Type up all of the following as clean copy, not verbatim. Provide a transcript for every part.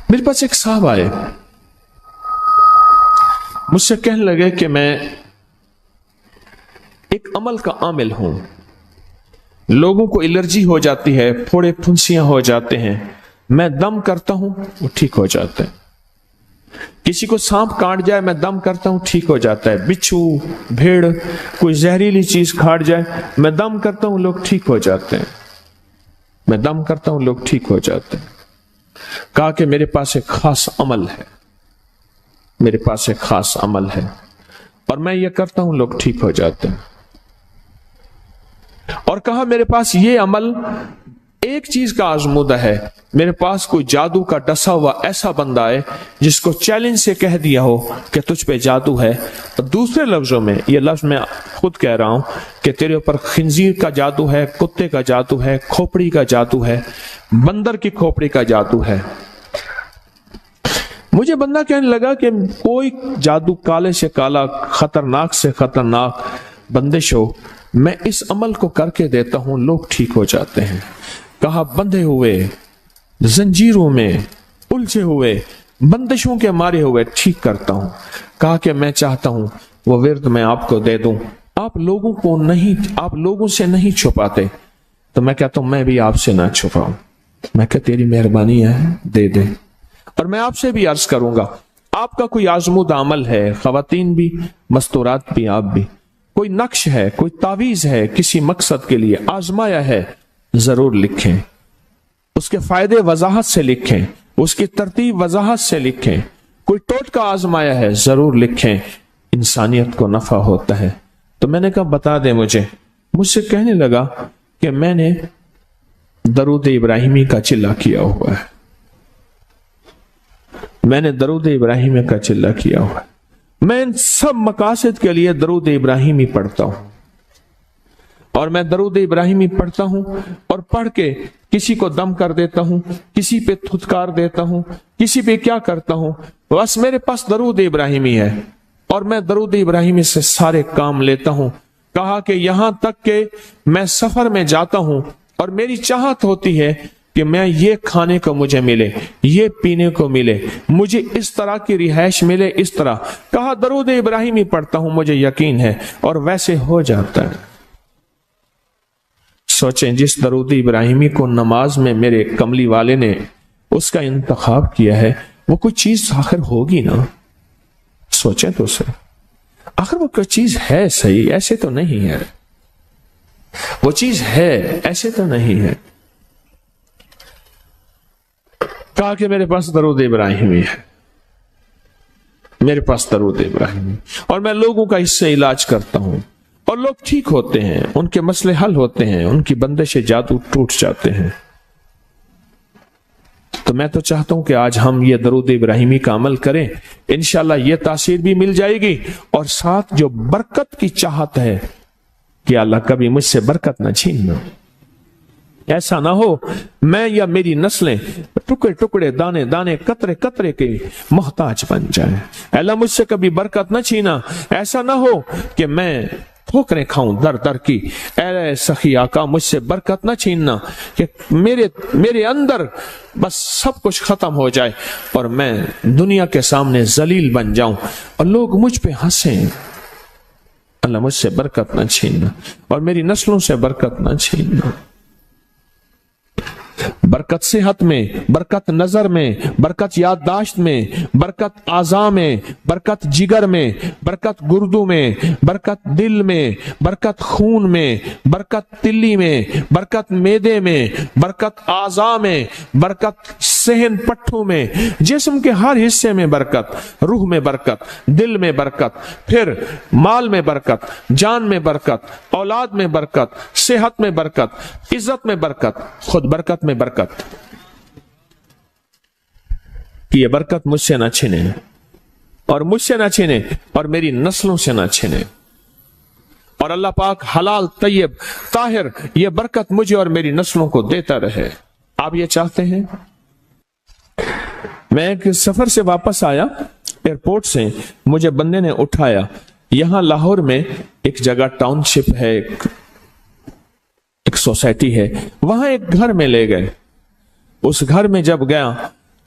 میرے پاس ایک صاحب آئے، مجھ سے کہنے لگے کہ میں ایک عمل کا عامل ہوں، لوگوں کو الرجی ہو جاتی ہے، پھوڑے پھنسیاں ہو جاتے ہیں، میں دم کرتا ہوں وہ ٹھیک ہو جاتا ہے، کسی کو سانپ کاٹ جائے میں دم کرتا ہوں ٹھیک ہو جاتا ہے، بچھو بھیڑ کوئی زہریلی چیز کھاٹ جائے میں دم کرتا ہوں لوگ ٹھیک ہو جاتے ہیں، میں دم کرتا ہوں لوگ ٹھیک ہو جاتے ہیں۔ کہا کہ میرے پاس ایک خاص عمل ہے، میرے پاس ایک خاص عمل ہے اور میں یہ کرتا ہوں لوگ ٹھیک ہو جاتے ہیں، اور کہا میرے پاس یہ عمل ایک چیز کا آزمودہ ہے، میرے پاس کوئی جادو کا ڈسا ہوا ایسا بندہ ہے جس کو چیلنج سے کہہ دیا ہو کہ تجھ پہ جادو ہے، اور دوسرے لفظوں میں یہ لفظ میں خود کہہ رہا ہوں کہ تیرے اوپر خنزیر کا جادو ہے، کتے کا جادو ہے، کھوپڑی کا جادو ہے، بندر کی کھوپڑی کا جادو ہے۔ مجھے بندہ کہنے لگا کہ کوئی جادو کالے سے کالا، خطرناک سے خطرناک بندش ہو، میں اس عمل کو کر کے دیتا ہوں لوگ ٹھیک ہو جاتے ہیں۔ کہا بندھے ہوئے، زنجیروں میں الجھے ہوئے، بندشوں کے مارے ہوئے ٹھیک کرتا ہوں۔ کہا کہ میں چاہتا ہوں وہ ورد میں آپ کو دے دوں، آپ لوگوں سے نہیں چھپاتے، تو میں کہتا ہوں میں بھی آپ سے نہ چھپاؤں، میں کہ تیری مہربانی ہے دے دے۔ اور میں آپ سے بھی عرض کروں گا، آپ کا کوئی آزمودہ عمل ہے، خواتین بھی مستورات بھی آپ بھی، کوئی نقش ہے، کوئی تعویذ ہے، کسی مقصد کے لیے آزمایا ہے، ضرور لکھیں، اس کے فائدے وضاحت سے لکھیں، اس کی ترتیب وضاحت سے لکھیں، کوئی ٹوٹکا آزمایا ہے ضرور لکھیں، انسانیت کو نفع ہوتا ہے۔ تو میں نے کہا بتا دیں مجھ سے کہنے لگا کہ میں نے درود ابراہیمی کا چلہ کیا ہوا ہے، میں نے درود ابراہیمی کا چلہ کیا ہوا ہے، میں ان سب مقاصد کے لیے درود ابراہیمی پڑھتا ہوں، اور میں درود ابراہیمی پڑھتا ہوں اور پڑھ کے کسی کو دم کر دیتا ہوں، کسی پہ تھتکار دیتا ہوں، کسی پہ کیا کرتا ہوں، بس میرے پاس درود ابراہیمی ہے اور میں درود ابراہیمی سے سارے کام لیتا ہوں۔ کہا کہ یہاں تک کہ میں سفر میں جاتا ہوں اور میری چاہت ہوتی ہے کہ میں یہ کھانے کو مجھے ملے، یہ پینے کو ملے، مجھے اس طرح کی رہائش ملے، اس طرح کہا درود ابراہیمی پڑھتا ہوں، مجھے یقین ہے اور ویسے ہو جاتا ہے۔ سوچیں جس درود ابراہیمی کو نماز میں میرے کملی والے نے اس کا انتخاب کیا ہے، وہ کوئی چیز آخر ہوگی نا، سوچیں تو صحیح، آخر وہ کوئی چیز ہے صحیح، ایسے تو نہیں ہے، وہ چیز ہے ایسے تو نہیں ہے۔ کہا کہ میرے پاس درود ابراہیمی ہے، میرے پاس درود ابراہیمی، اور میں لوگوں کا اس سے علاج کرتا ہوں اور لوگ ٹھیک ہوتے ہیں، ان کے مسئلے حل ہوتے ہیں، ان کی بندش جادو ٹوٹ جاتے ہیں۔ تو میں تو چاہتا ہوں کہ آج ہم یہ درود ابراہیمی کا عمل کریں، انشاءاللہ یہ تاثیر بھی مل جائے گی، اور ساتھ جو برکت کی چاہت ہے کہ اللہ کبھی مجھ سے برکت نہ چھیننا، ایسا نہ ہو میں یا میری نسلیں ٹکڑے ٹکڑے دانے دانے قطرے قطرے کے محتاج بن جائیں۔ اللہ مجھ سے کبھی برکت نہ چھینا، ایسا نہ ہو کہ میں ٹھوکریں کھاؤں در در کی، اے سخی آقا مجھ سے برکت نہ چھیننا کہ میرے اندر بس سب کچھ ختم ہو جائے اور میں دنیا کے سامنے ذلیل بن جاؤں اور لوگ مجھ پہ ہنسیں۔ اللہ مجھ سے برکت نہ چھیننا اور میری نسلوں سے برکت نہ چھیننا۔ برکت صحت میں، برکت نظر میں، برکت یادداشت میں، برکت اعضاء میں، برکت جگر میں، برکت گردوں میں، برکت دل میں، برکت خون میں، برکت تلی میں، برکت معدے میں، برکت اعضاء میں، برکت صحن پٹھوں میں، جسم کے ہر حصے میں برکت، روح میں برکت، دل میں برکت، پھر مال میں برکت، جان میں برکت، اولاد میں برکت، صحت میں برکت، عزت میں برکت، خود برکت میں برکت، کہ یہ برکت مجھ سے نہ چھنے اور مجھ سے نہ چھنے اور میری نسلوں سے نہ چھنے، اور اللہ پاک حلال طیب طاہر یہ برکت مجھے اور میری نسلوں کو دیتا رہے۔ آپ یہ چاہتے ہیں؟ میں ایک سفر سے واپس آیا، ایئرپورٹ سے مجھے بندے نے اٹھایا، یہاں لاہور میں ایک جگہ ٹاؤن شپ ہے، ایک سوسائٹی ہے، وہاں ایک گھر میں لے گئے۔ اس گھر میں جب گیا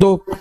2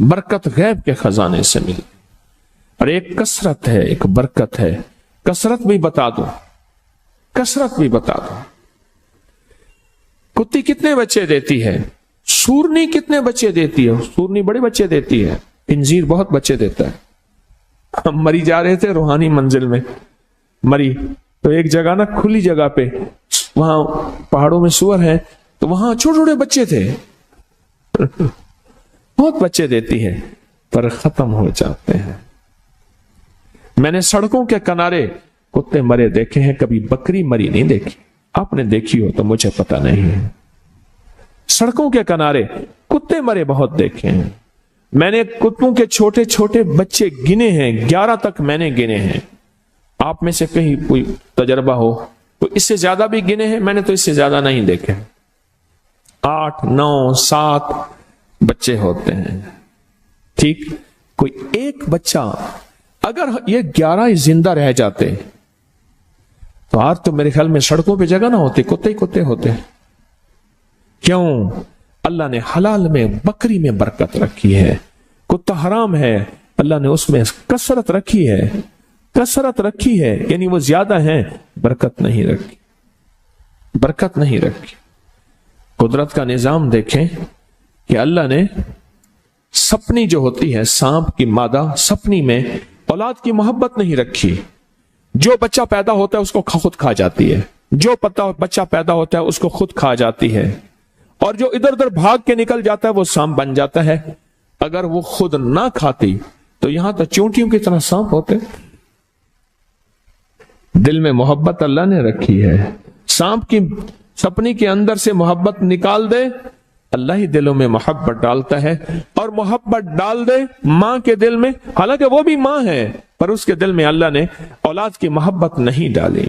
برکت غیب کے خزانے سے ملی، اور ایک کثرت ہے، ایک برکت ہے۔ کثرت بھی بتا دو، کثرت بھی بتا دو۔ کتی کتنے بچے دیتی ہے؟ سورنی کتنے بچے دیتی ہے؟ سورنی بڑے بچے دیتی ہے، خنزیر بہت بچے دیتا ہے۔ ہم مری جا رہے تھے روحانی منزل میں، مری تو ایک جگہ نا کھلی جگہ پہ، وہاں پہاڑوں میں سور ہیں، تو وہاں چھوٹے چھوٹے بچے تھے، بہت بچے دیتی ہے، پر ختم ہو جاتے ہیں۔ میں نے سڑکوں کے کنارے کتے مرے دیکھے ہیں، کبھی بکری مری نہیں دیکھی۔ آپ نے دیکھی ہو تو مجھے پتا نہیں ہے۔ سڑکوں کے کنارے کتے مرے بہت دیکھے ہیں۔ میں نے کتوں کے چھوٹے چھوٹے بچے گنے ہیں، 11 تک میں نے گنے ہیں۔ آپ میں سے کہیں کوئی تجربہ ہو تو اس سے زیادہ بھی گنے ہیں؟ میں نے تو اس سے زیادہ نہیں دیکھے۔ 8 9 7 بچے ہوتے ہیں، ٹھیک؟ کوئی ایک بچہ، اگر یہ 11 زندہ رہ جاتے تو آج تو میرے خیال میں سڑکوں پہ جگہ نہ ہوتی، کتے ہی کتے ہوتے۔ کیوں؟ اللہ نے حلال میں، بکری میں برکت رکھی ہے، کتا حرام ہے، اللہ نے اس میں کثرت رکھی ہے، کثرت رکھی ہے، یعنی وہ زیادہ ہیں، برکت نہیں رکھی، برکت نہیں رکھی۔ قدرت کا نظام دیکھیں کہ اللہ نے سپنی جو ہوتی ہے، سانپ کی مادہ سپنی میں اولاد کی محبت نہیں رکھی۔ جو بچہ پیدا ہوتا ہے اس کو خود کھا جاتی ہے، جو بچہ پیدا ہوتا ہے اس کو خود کھا جاتی ہے، اور جو ادھر ادھر بھاگ کے نکل جاتا ہے وہ سانپ بن جاتا ہے۔ اگر وہ خود نہ کھاتی تو یہاں تو چونٹیوں کی طرح سانپ ہوتے۔ دل میں محبت اللہ نے رکھی ہے، سانپ کی سپنی کے اندر سے محبت نکال دے، اللہ ہی دلوں میں محبت ڈالتا ہے، اور محبت ڈال دے ماں کے دل میں، حالانکہ وہ بھی ماں ہے، پر اس کے دل میں اللہ نے اولاد کی محبت نہیں ڈالی۔